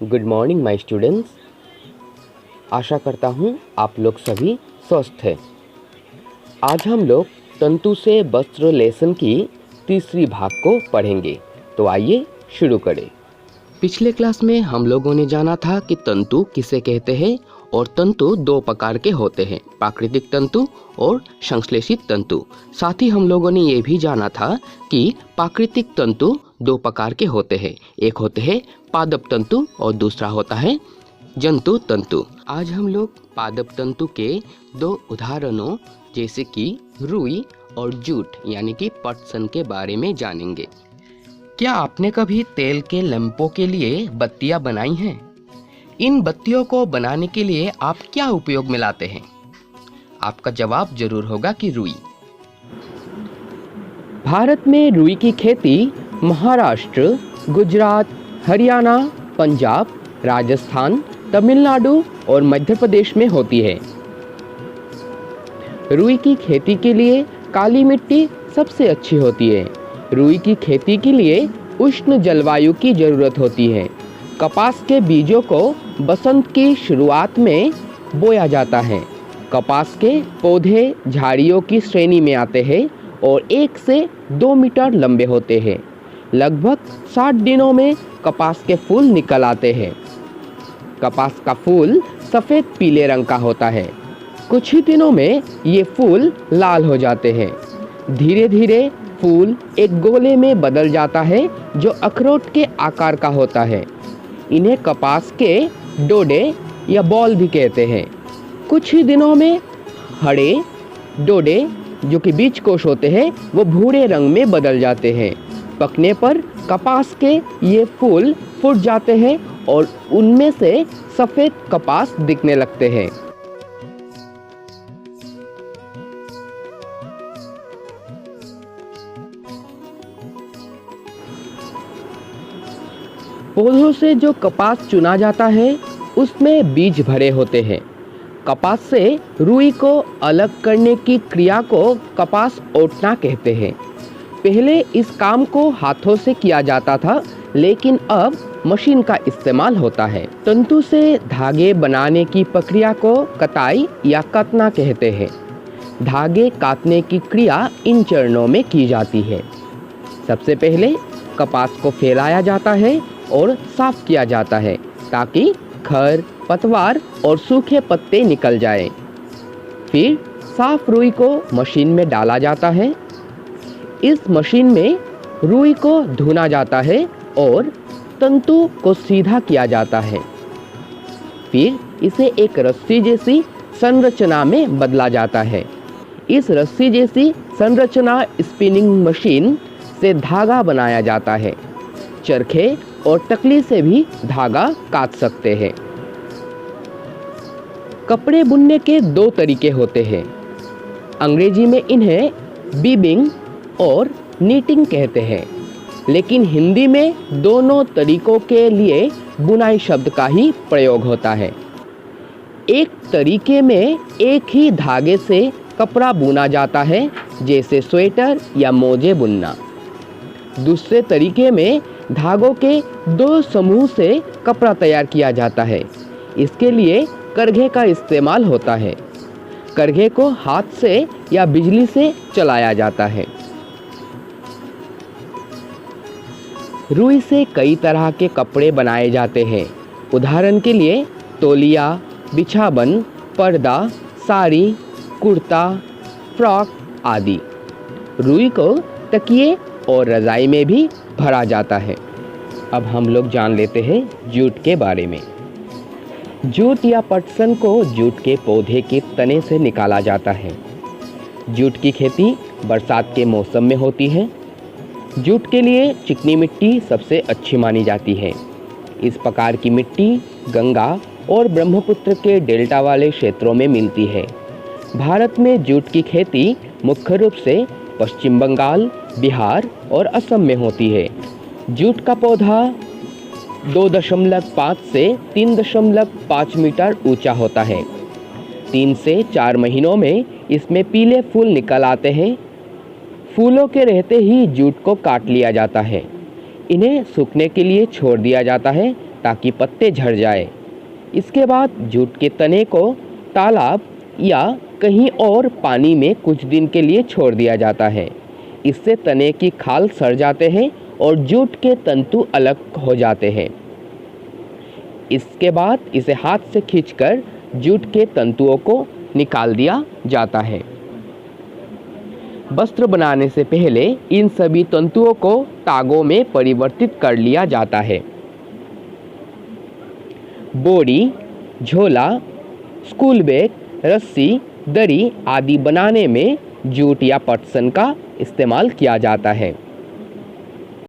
Good morning my students. आशा करता हूँ आप लोग सभी स्वस्थ हैं। आज हम लोग तंतु से वस्त्र लेसन की तीसरी भाग को पढ़ेंगे। तो आइए शुरू करें। पिछले क्लास में हम लोगों ने जाना था कि तंतु किसे कहते हैं और तंतु दो प्रकार के होते हैं, प्राकृतिक तंतु और संश्लेषित तंतु। साथ ही हम लोगों ने ये भी जाना था कि प्राकृतिक तंतु दो प्रकार के होते हैं, एक होते हैं पादप तंतु और दूसरा होता है जंतु तंतु। आज हम लोग पादप तंतु के दो उदाहरणों जैसे कि रुई और जूट यानी कि पटसन के बारे में जानेंगे। क्या आपने कभी तेल के लैंपों के लिए बत्तियां बनाई हैं? इन बत्तियों को बनाने के लिए आप क्या उपयोग में लाते हैं? आपका जवाब जरूर होगा कि रुई। भारत में रुई की खेती महाराष्ट्र, गुजरात, हरियाणा, पंजाब, राजस्थान, तमिलनाडु और मध्य प्रदेश में होती है। रुई की खेती के लिए काली मिट्टी सबसे अच्छी होती है। रुई की खेती के लिए उष्ण जलवायु की ज़रूरत होती है। कपास के बीजों को बसंत की शुरुआत में बोया जाता है। कपास के पौधे झाड़ियों की श्रेणी में आते हैं और 1 से 2 मीटर लंबे होते हैं। लगभग 60 दिनों में कपास के फूल निकल आते हैं। कपास का फूल सफ़ेद पीले रंग का होता है। कुछ ही दिनों में ये फूल लाल हो जाते हैं। धीरे धीरे फूल एक गोले में बदल जाता है जो अखरोट के आकार का होता है। इन्हें कपास के डोडे या बॉल भी कहते हैं। कुछ ही दिनों में हड़े डोडे जो कि बीज कोश होते हैं वो भूरे रंग में बदल जाते हैं। पकने पर कपास के ये फूल फूट जाते हैं और उनमें से सफ़ेद कपास दिखने लगते हैं। पौधों से जो कपास चुना जाता है उसमें बीज भरे होते हैं। कपास से रुई को अलग करने की क्रिया को कपास ओटना कहते हैं। पहले इस काम को हाथों से किया जाता था, लेकिन अब मशीन का इस्तेमाल होता है। तंतु से धागे बनाने की प्रक्रिया को कताई या कतना कहते हैं। धागे काटने की क्रिया इन चरणों में की जाती है। सबसे पहले कपास को फैलाया जाता है और साफ किया जाता है ताकि खर पतवार और सूखे पत्ते निकल जाएं। फिर साफ रुई को मशीन में डाला जाता है। इस मशीन में रुई को धुना जाता है और तंतु को सीधा किया जाता है। फिर इसे एक रस्सी जैसी संरचना में बदला जाता है। इस रस्सी जैसी संरचना स्पिनिंग मशीन से धागा बनाया जाता है। चरखे और टकली से भी धागा काट सकते हैं। कपड़े बुनने के 2 तरीके होते हैं। अंग्रेजी में इन्हें बीबिंग और नीटिंग कहते हैं, लेकिन हिंदी में दोनों तरीकों के लिए बुनाई शब्द का ही प्रयोग होता है। एक तरीके में एक ही धागे से कपड़ा बुना जाता है, जैसे स्वेटर या मोजे बुनना। दूसरे तरीके में धागों के 2 समूह से कपड़ा तैयार किया जाता है। इसके लिए करघे का इस्तेमाल होता है। करघे को हाथ से या बिजली से चलाया जाता है। रुई से कई तरह के कपड़े बनाए जाते हैं। उदाहरण के लिए तौलिया, बिछावन, पर्दा, साड़ी, कुर्ता, फ्रॉक आदि। रुई को तकिए और रज़ाई में भी भरा जाता है। अब हम लोग जान लेते हैं जूट के बारे में। जूट या पटसन को जूट के पौधे के तने से निकाला जाता है। जूट की खेती बरसात के मौसम में होती है। जूट के लिए चिकनी मिट्टी सबसे अच्छी मानी जाती है। इस प्रकार की मिट्टी गंगा और ब्रह्मपुत्र के डेल्टा वाले क्षेत्रों में मिलती है। भारत में जूट की खेती मुख्य रूप से पश्चिम बंगाल, बिहार और असम में होती है। जूट का पौधा 2.5 से 3.5 मीटर ऊंचा होता है। 3 से 4 महीनों में इसमें पीले फूल निकल आते हैं। फूलों के रहते ही जूट को काट लिया जाता है। इन्हें सूखने के लिए छोड़ दिया जाता है ताकि पत्ते झड़ जाए। इसके बाद जूट के तने को तालाब या कहीं और पानी में कुछ दिन के लिए छोड़ दिया जाता है। इससे तने की खाल सड़ जाते हैं और जूट के तंतु अलग हो जाते हैं। इसके बाद इसे हाथ से खींचकर जूट के तंतुओं को निकाल दिया जाता है। वस्त्र बनाने से पहले इन सभी तंतुओं को तागों में परिवर्तित कर लिया जाता है। बोरी, झोला, स्कूल बैग, रस्सी, दरी आदि बनाने में जूट या पटसन का इस्तेमाल किया जाता है।